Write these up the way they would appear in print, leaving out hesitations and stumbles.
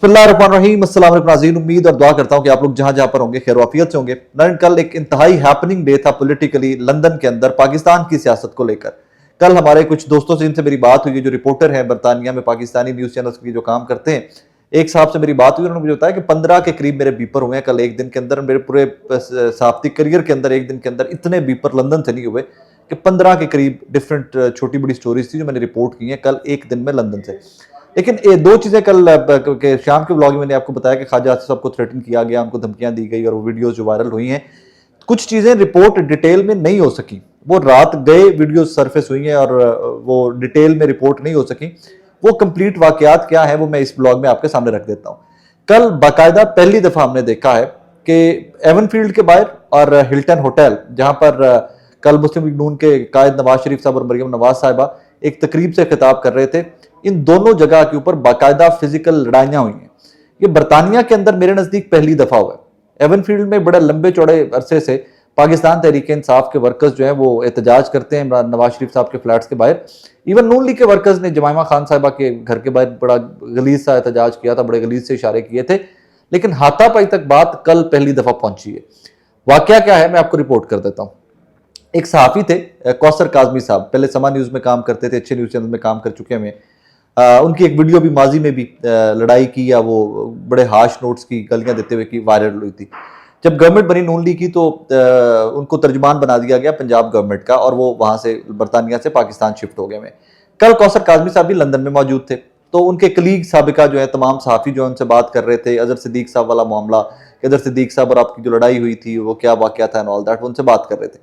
बिस्मिल्लाहिर्रहमानिर्रहीम, अस्सलाम वालेकुम नाज़रीन। उम्मीद और दुआ करता हूं कि आप लोग जहां जहां पर होंगे खैर वाफियत से होंगे। नाज़रीन, कल एक इंतहाई हैपनिंग डे था पॉलिटिकली लंदन के अंदर पाकिस्तान की सियासत को लेकर। कल हमारे कुछ दोस्तों से जिनसे मेरी बात हुई, जो रिपोर्टर हैं बरतानिया में पाकिस्तानी न्यूज़ चैनल्स की जो काम करते हैं, एक साहब से मेरी बात हुई। उन्होंने मुझे बताया कि 15 के करीब मेरे बीपर हुए हैं कल एक दिन के अंदर। मेरे पूरे सहाफ़ती करियर के अंदर एक दिन के अंदर इतने बीपर लंदन से नहीं हुए कि 15 के करीब डिफरेंट छोटी बड़ी स्टोरीज थी जो मैंने रिपोर्ट की हैं कल एक दिन में लंदन से। लेकिन ये दो चीजें कल के शाम के व्लॉग में मैंने आपको बताया कि ख्वाजा आसिफ साहब को थ्रेटन किया गया, उनको धमकियां दी गई और वो वीडियोस जो वायरल हुई हैं, कुछ चीजें रिपोर्ट डिटेल में नहीं हो सकी। वो रात गए वीडियो सरफेस हुई हैं और वो डिटेल में रिपोर्ट नहीं हो सकी। वो कंप्लीट वाकयात क्या है वो मैं इस ब्लॉग में आपके सामने रख देता हूं। कल बाकायदा पहली दफा हमने देखा है कि एवनफील्ड के बाहर और हिल्टन होटल, जहां पर कल मुस्लिम लीग नून के कायद नवाज शरीफ साहब और मरियम नवाज साहिबा एक तकरीब से खिताब कर रहे थे, इन दोनों जगह के ऊपर बाकायदा फिजिकल लड़ाइयां हुई हैं। ये बरतानिया के अंदर मेरे नजदीक पहली दफा हुआ है। एवनफील्ड में बड़े लंबे चौड़े अरसे से पाकिस्तान तहरीक इंसाफ के वर्कर्स जो हैं वो एहतजाज करते हैं इमरान नवाज शरीफ साहब के फ्लैट्स के बाहर। इवन नून लीग के वर्कर्स ने जमाइमा खान साहिबा के घर के बाहर बड़ा गलीज सा एहतजाज किया था, बड़े गलीज से इशारे किए थे। लेकिन हाथापाई तक बात कल पहली दफा पहुंची है। वाकया क्या है मैं आपको रिपोर्ट कर देता हूं। एक सहाफी थे कौसर काजमी साहब, पहले समा न्यूज में काम करते थे, अच्छे न्यूज चैनल में काम कर चुके हैं। उनकी एक वीडियो भी माजी में भी लड़ाई की या वो बड़े हाश नोट्स की गालियां देते हुए की वायरल हुई थी। जब गवर्नमेंट बनी नून लीग की तो उनको तर्जुमान बना दिया गया पंजाब गवर्नमेंट का और वो वहां से बरतानिया से पाकिस्तान शिफ्ट हो गए हैं। कल कौसर काजमी साहब भी लंदन में मौजूद थे, तो उनके कलीग साबिका जो है तमाम सहाफ़ी जो उनसे बात कर रहे थे अजहर सिद्दीक साहब वाला मामला, अजहर सिद्दीक साहब और आपकी जो लड़ाई हुई थी वो क्या वाकया था एंड ऑल दैट, उनसे बात कर रहे थे।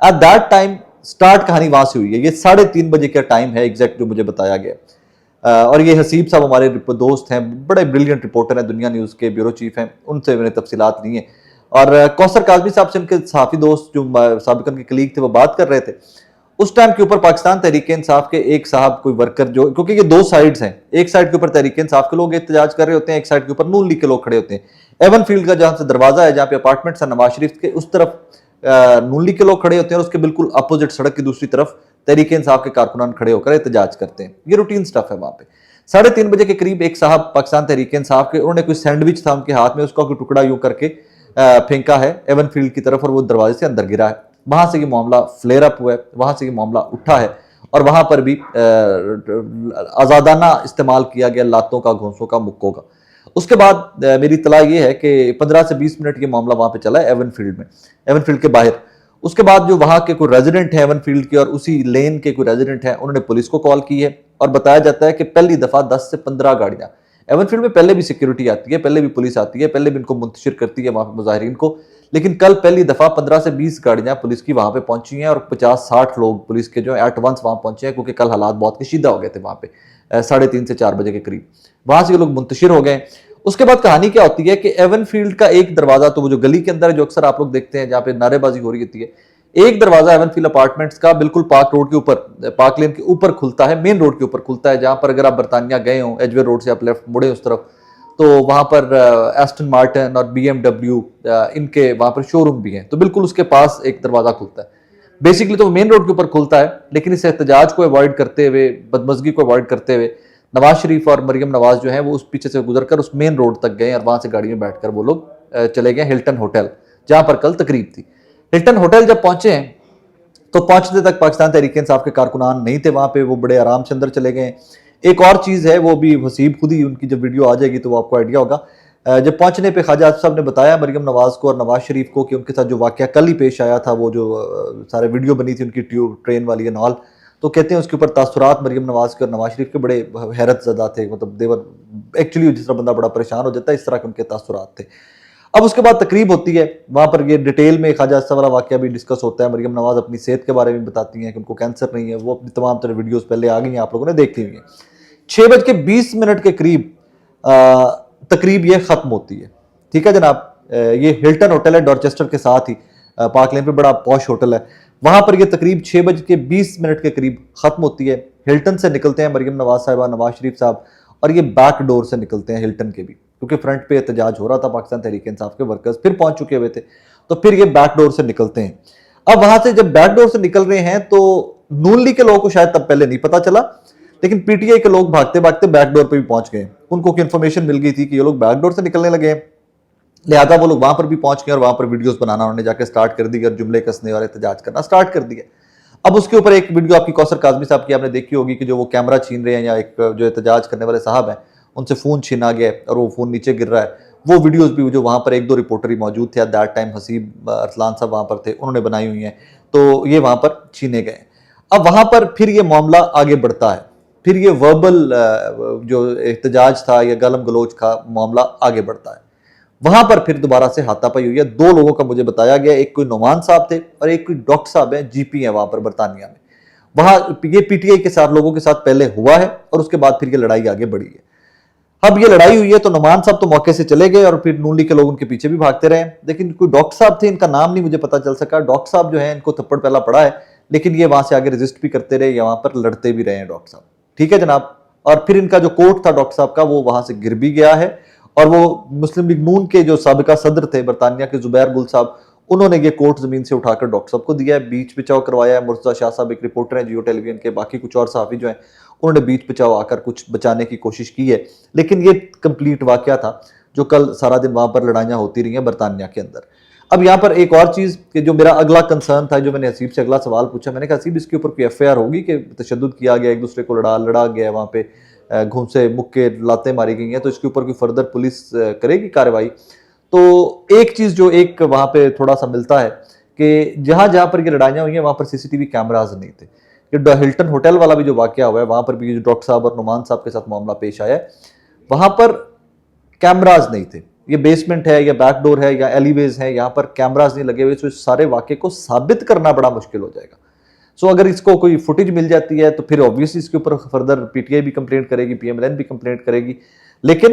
एट दैट टाइम स्टार्ट कहानी वहां से हुई है। ये 3:30 बजे का टाइम है एग्जैक्ट जो मुझे बताया गया। और ये हसीब साहब हमारे दोस्त हैं, बड़े ब्रिलियंट रिपोर्टर हैं, दुनिया न्यूज़ के ब्यूरो चीफ हैं, उनसे मैंने तफसीलात ली हैं। और कौसर काजमी साहब से उनके सहाफ़ी दोस्त जो साबिकन के कलीग थे वो बात कर रहे थे। उस टाइम के ऊपर पाकिस्तान तहरीक इंसाफ के एक साहब कोई वर्कर जो, क्योंकि ये दो साइड्स हैं, एक साइड के ऊपर तहरीक इंसाफ के लोग एहतजाज कर रहे होते हैं, एक साइड के ऊपर नून लीग के लोग खड़े होते हैं। एवन फील्ड का जहां से दरवाजा है, जहां पे अपार्टमेंट्स है नवाज शरीफ के, उस तरफ नून लीग के लोग खड़े होते हैं और उसके बिल्कुल अपोजिट सड़क की दूसरी तरफ तहरीक इंसाफ के कारकुनान खड़े होकर एहतजाज करते हैं। ये रूटीन स्टफ है वहां पे। 3:30 बजे के करीब एक साहब पाकिस्तान तहरीक इंसाफ के, उन्होंने कोई सैंडविच था उनके हाथ में, उसका कोई टुकड़ा यूं करके फेंका है एवन फील्ड की तरफ और वो दरवाजे से अंदर गिरा है। वहां से ये मामला फ्लेयर अप हुआ है, वहां से ये मामला उठा है और वहां पर भी आजादाना इस्तेमाल किया गया लातों का, घोंसों का, मुक्कों का। उसके बाद मेरी इत्तला ये है कि 15 से 20 मिनट ये मामला वहां पे चला है एवन फील्ड में, एवन फील्ड के बाहर। उसके बाद जो वहां के कोई रेजिडेंट है एवन फील्ड के और उसी लेन के कोई रेजिडेंट है, उन्होंने पुलिस को कॉल की है और बताया जाता है कि पहली दफा 10 से 15 गाड़ियां, एवन फील्ड में पहले भी सिक्योरिटी आती है, पहले भी पुलिस आती है, पहले भी इनको मुंतशिर करती है वहां पर मुजाहिरीन को, लेकिन कल पहली दफा 15 से 20 गाड़ियां पुलिस की वहां पे पहुंची हैं और 50-60 लोग पुलिस के जो एट वंस वहां पहुंचे हैं, क्योंकि कल हालात बहुत कशीदा हो गए थे वहां पे 3:30 से 4 बजे के करीब। वहां से लोग मुंतशिर हो गए। उसके बाद कहानी क्या होती है कि एवन फील्ड का एक दरवाजा, तो वो जो गली के अंदर है जो अक्सर आप लोग देखते हैं जहां पे नारेबाजी हो रही होती है, एक दरवाजा एवन फील्ड अपार्टमेंट्स का बिल्कुल पार्क रोड के ऊपर, पार्क लेन के ऊपर खुलता है, मेन रोड के ऊपर खुलता है, जहां पर अगर आप बरतानिया गए हो एजवे रोड से आप लेफ्ट मुड़े उस तरफ, तो वहां पर एस्टन मार्टिन और BMW इनके वहां पर शोरूम भी हैं, तो बिल्कुल उसके पास एक दरवाजा खुलता है। बेसिकली तो मेन रोड के ऊपर खुलता है, लेकिन इस एहतजाज को अवॉइड करते हुए, बदमजगी को अवॉइड करते हुए नवाज शरीफ और मरियम नवाज जो है वो उस पीछे से गुजरकर उस मेन रोड तक गए और वहां से गाड़ी में बैठकर वो लोग चले गए हिल्टन होटल, जहां पर कल तकरीब थी। हिल्टन होटल जब पहुंचे हैं तो पहुंचने तक पाकिस्तान तहरीक इंसाफ के कारकुनान नहीं थे वहां पे, वो बड़े आराम से अंदर चले गए। एक और चीज है, वो भी हसीब खुद ही, उनकी जब वीडियो आ जाएगी तो वो आपको आइडिया होगा। जब पहुंचने पे ख्वाजा आसिफ साहब ने बताया मरियम नवाज को और नवाज शरीफ को कि उनके साथ जो वाकया कल ही पेश आया था, वो जो सारे वीडियो बनी थी उनकी ट्यूब ट्रेन वाली एंड ऑल, तो कहते हैं उसके ऊपर तासुरात मरियम नवाज के और नवाज शरीफ के बड़े हैरत ज़दा थे। मतलब देवर एक्चुअली जिस तरह बंदा बड़ा परेशान हो जाता है इस तरह के उनके तासुरात थे। अब उसके बाद तकरीब होती है, वहां पर ये डिटेल में ख्वाजा आसिफ वाला वाकया भी डिस्कस होता है। मरियम नवाज अपनी सेहत के बारे में बताती हैं कि उनको कैंसर नहीं है, वो अपनी तमाम तरह वीडियोस पहले आ गई हैं, आप लोगों ने देख ली हुई हैं। 6:20 के करीब तकरीब ये खत्म होती है। ठीक है जनाब, ये हिल्टन होटल है डॉर्चेस्टर के साथ ही, पार्क लेन पे बड़ा पॉश होटल है। वहां पर ये तकरीब 6:20 के करीब खत्म होती है। हिल्टन से निकलते हैं मरियम नवाज साहिबा, नवाज शरीफ साहब, और ये बैक डोर से निकलते हैं हिल्टन के भी, क्योंकि फ्रंट पे एहतजाज हो रहा था, पाकिस्तान तहरीक इंसाफ के वर्कर्स फिर पहुंच चुके हुए थे, तो फिर ये बैक डोर से निकलते हैं। अब वहां से जब बैक डोर से निकल रहे हैं तो नून लीग के लोगों को शायद तब पहले नहीं पता चला, लेकिन पीटीआई के लोग भागते भागते बैकडोर पे भी पहुंच गए। उनको इन्फॉर्मेशन मिल गई थी कि ये लोग बैकडोर से निकलने लगे हैं, लिहाजा वो लोग वहां पर भी पहुंच गए और वहां पर वीडियोस बनाना उन्होंने जाके स्टार्ट कर दी और जुमले कसने और एहतजाज करना स्टार्ट कर दिया। अब उसके ऊपर एक वीडियो आपकी कौसर काजमी साहब की आपने देखी होगी कि जो वो कैमरा छीन रहे हैं या एक जो एहतजाज करने वाले साहब हैं उनसे फोन छीना गया और वो फोन नीचे गिर रहा है। वो वीडियोस भी जो वहां पर एक दो रिपोर्टर ही मौजूद थे at that time, Haseeb Arsalan साहब वहां पर थे, उन्होंने बनाई हुई हैं, तो ये वहां पर छीने गए। अब वहां पर फिर ये मामला आगे बढ़ता है, फिर ये वर्बल जो एहतजाज था या गलम गलोच का मामला आगे बढ़ता है। वहां पर फिर दोबारा से हाथापाई हुई है। दो लोगों का मुझे बताया गया, एक कोई नोमान साहब थे और एक कोई डॉक्टर साहब है, जीपी है वहां पर बरतानिया में। वहां ये पीटीआई के साथ लोगों के साथ पहले हुआ है और उसके बाद फिर ये लड़ाई आगे बढ़ी है। अब ये लड़ाई हुई है तो नोमान साहब तो मौके से चले गए और फिर नून लीग के लोग उनके पीछे भी भागते रहे, लेकिन कोई डॉक्टर साहब थे, इनका नाम नहीं मुझे पता चल सका। डॉक्टर साहब जो है इनको थप्पड़ पहला पड़ा है, लेकिन ये वहां से आगे रेजिस्ट भी करते रहे या वहां पर लड़ते भी रहे हैं डॉक्टर साहब, ठीक है जनाब। और फिर इनका जो कोट था डॉक्टर साहब का वो वहां से गिर भी गया है और वो मुस्लिम लीग नून के जो साबिका सदर थे बरतानिया के जुबैर गुल साहब, उन्होंने ये कोट जमीन से उठाकर डॉक्टर साहब को दिया है, बीच बचाव करवाया है। मुर्तजा शाह साहब एक रिपोर्टर हैं जियो टेलीविजन के, बाकी कुछ और सहाफी जो हैं उन्होंने बीच बचाव आकर कुछ बचाने की कोशिश की है, लेकिन ये कंप्लीट वाकया था जो कल सारा दिन वहां पर लड़ाइयां होती रही हैं बरतानिया के अंदर। अब यहाँ पर एक और चीज कि जो मेरा अगला कंसर्न था, जो मैंने हसीब से अगला सवाल पूछा, मैंने कहा हसीब इसके ऊपर कोई एफआईआर होगी कि तशद्दुद किया गया, एक दूसरे को लड़ा गया, वहां पे घूंसे मुक्के लातें मारी गई हैं, तो इसके ऊपर कोई फर्दर पुलिस करेगी कार्रवाई? तो एक चीज जो एक वहां पे थोड़ा सा मिलता है कि जहां जहां पर ये लड़ाइयां हुई हैं वहां पर सीसीटीवी कैमराज नहीं थे। ये हिल्टन होटल वाला भी जो वाकया हुआ है वहां पर भी जो डॉक्टर साहब और नुमान साहब के साथ मामला पेश आया है, वहां पर कैमराज नहीं थे। ये बेसमेंट है या बैकडोर है या एलिवेज है, यहाँ पर कैमराज नहीं लगे हुए, तो इस सारे वाक्य को साबित करना बड़ा मुश्किल हो जाएगा। सो अगर इसको कोई फुटेज मिल जाती है तो फिर ऑब्वियसली इसके ऊपर फर्दर पीटीआई भी कंप्लेंट करेगी, पीएमएलएन भी कंप्लेंट करेगी। लेकिन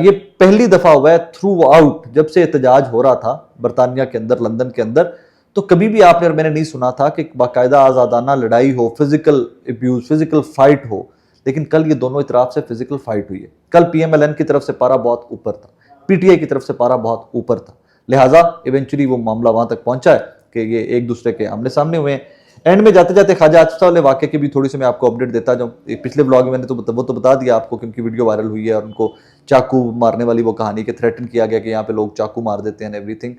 ये पहली दफा हुआ है थ्रू आउट, जब से एहतजाज हो रहा था बरतानिया के अंदर, लंदन के अंदर, तो कभी भी आपने और मैंने नहीं सुना था कि बाकायदा आजादाना लड़ाई हो, फिजिकल अब्यूज, फिजिकल फाइट हो। लेकिन कल ये दोनों इतराफ से फिजिकल फाइट हुई है। कल पीएमएलएन की तरफ से पारा बहुत ऊपर था, पीटीआई की तरफ से पारा बहुत ऊपर था, लिहाजा इवेंचुअली वो मामला वहां तक पहुंचा है कि ये एक दूसरे के आमने सामने हुए हैं। एंड में जाते जाते ख्वाजा आतिफ वाले वाक़े की भी थोड़ी सी मैं आपको अपडेट देता जाऊँ। पिछले ब्लॉग में मैंने तो वो तो बता दिया आपको, क्योंकि वीडियो वायरल हुई है और उनको चाकू मारने वाली वो कहानी के थ्रेटन किया गया कि यहाँ पे लोग चाकू मार देते हैं एवरीथिंग।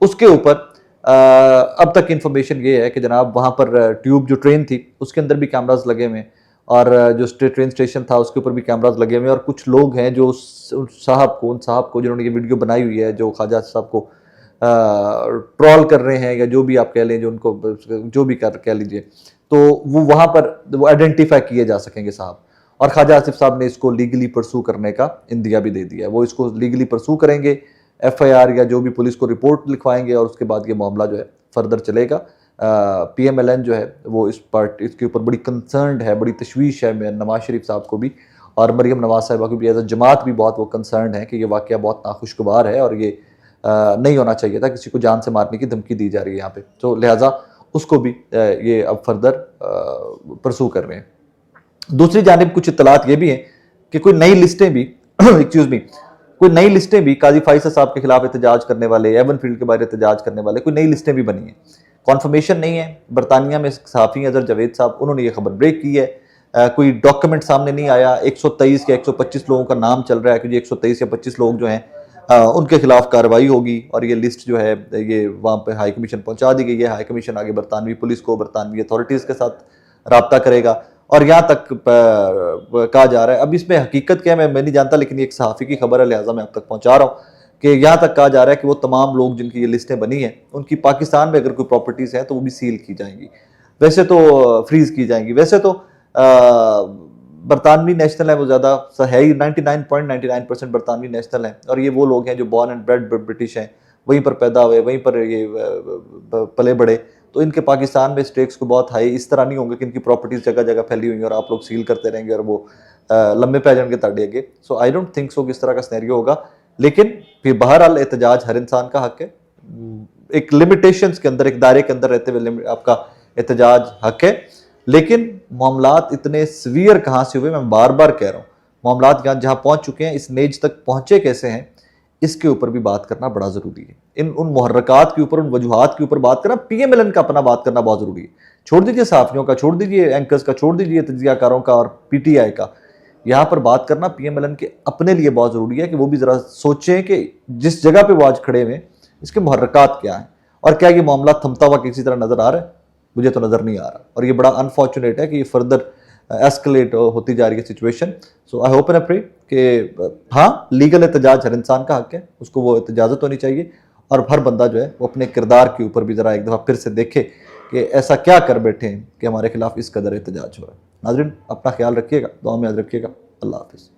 उसके ऊपर अब तक इन्फॉर्मेशन ये है कि जनाब वहाँ पर ट्यूब जो ट्रेन थी उसके अंदर भी कैमराज लगे हुए हैं और जो ट्रेन स्टेशन था उसके ऊपर भी कैमराज लगे हुए हैं। और कुछ लोग हैं जो उन साहब को जिन्होंने ये वीडियो बनाई हुई है, जो ख्वाजा साहब को ट्रॉल कर रहे हैं या जो भी आप कह लें, जो उनको जो भी कह लीजिए, तो वो वहां पर वो आइडेंटिफाई किए जा सकेंगे साहब। और ख्वाजा आसिफ साहब ने इसको लीगली परसू करने का इंदिया भी दे दिया है, वो इसको लीगली परसू करेंगे, एफआईआर या जो भी पुलिस को रिपोर्ट लिखवाएंगे और उसके बाद ये मामला जो है फर्दर चलेगा। पीएमएलएन जो है वो इसके ऊपर बड़ी कंसर्न्ड है, बड़ी तशवीश है नवाज शरीफ साहब को भी और मरियम नवाज साहिबा को भी, एज अ जमात भी बहुत वो कंसर्न है कि ये वाकया बहुत नाखुशगवार है और ये नहीं होना चाहिए था, किसी को जान से मारने की धमकी दी जा रही है यहाँ पे, तो लिहाजा उसको भी ये अब फर्दर परसू कर रहे हैं। दूसरी जानिब कुछ इत्तलात ये भी हैं कि कोई नई लिस्टें भी एक्सक्यूज मी कोई नई लिस्टें भी काजी फाइसा साहब के खिलाफ एहतजाज करने वाले, एवन फील्ड के बारे एहतजाज करने वाले कोई नई लिस्टें भी बनी हैं। कॉन्फर्मेशन नहीं है। बरतानिया में सहाफ़ी अजहर जावेद साहब उन्होंने ये खबर ब्रेक की है, कोई डॉक्यूमेंट सामने नहीं आया। 123 या 125 लोगों का नाम चल रहा है कि 123 या 25 लोग जो हैं उनके खिलाफ कार्रवाई होगी और ये लिस्ट जो है ये वहाँ पे हाई कमीशन पहुंचा दी गई है। हाई कमीशन आगे बरतानवी पुलिस को, बरतानवी अथॉरिटीज़ के साथ रब्ता करेगा और यहाँ तक कहा जा रहा है, अब इसमें हकीकत क्या है मैं नहीं जानता, लेकिन एक सहाफ़ी की खबर है लिहाजा मैं आप तक पहुँचा रहा हूँ कि यहाँ तक कहा जा रहा है कि वो तमाम लोग जिनकी ये लिस्टें बनी हैं उनकी पाकिस्तान में अगर कोई प्रॉपर्टीज़ हैं तो वो भी सील की जाएंगी, वैसे तो फ्रीज की जाएंगी। वैसे तो बरतानवी नेशनल है वो ज़्यादा है ही, 99.99% बरतानवी नेशनल है और ये वो लोग हैं जो बॉर्न एंड ब्रेड ब्रिटिश हैं, वहीं पर पैदा हुए, वहीं पर ये पले बड़े, तो इनके पाकिस्तान में स्टेक्स को बहुत हाई इस तरह नहीं होंगे कि इनकी प्रॉपर्टीज़ जगह जगह फैली हुई हैं और आप लोग सील करते रहेंगे और वो लंबे पै जाएंगे ताड़े आगे। सो आई डोंट थिंक सो कि इस तरह का सिनेरियो होगा, लेकिन फिर बहरहाल एहतजाज हर इंसान का हक है, एक लिमिटेशंस के अंदर, एक दायरे के अंदर रहते हुए आपका एहतजाज हक है। लेकिन मामलात इतने सीवियर कहाँ से हुए, मैं बार बार कह रहा हूँ, मामलात जहाँ पहुँच चुके हैं, इस नेज तक पहुँचे कैसे हैं, इसके ऊपर भी बात करना बड़ा ज़रूरी है। इन उन मुहर्रकात के ऊपर, उन वजूहात के ऊपर बात करना, पीएमएलएन का अपना बात करना बहुत ज़रूरी है। छोड़ दीजिए सहाफ़ियों का, छोड़ दीजिए एंकर्स का, छोड़ दीजिए तज्ज़ियाकारों का और पीटीआई का। यहाँ पर बात करना पीएमएलएन के अपने लिए बहुत ज़रूरी है कि वो भी ज़रा सोचें कि जिस जगह पे वो आज खड़े हुए हैं इसके मुहर्रकात क्या हैं और क्या ये मामला थमता हुआ किसी तरह नज़र आ रहा है। मुझे तो नज़र नहीं आ रहा और ये बड़ा अनफॉर्चुनेट है कि ये फर्दर एस्केलेट होती जा रही है situation. So I hope and pray कि हाँ, लीगल एहतजाज हर इंसान का हक है, उसको वो इजाज़त होनी चाहिए और हर बंदा जो है वो अपने किरदार के ऊपर भी ज़रा एक दफ़ा फिर से देखे कि ऐसा क्या कर बैठे हैं कि हमारे खिलाफ इस कदर एहतजाज हो रहा है। नाज़रीन, अपना ख्याल रखिएगा, दुआ में याद रखिएगा। अल्लाह हाफ़िज़।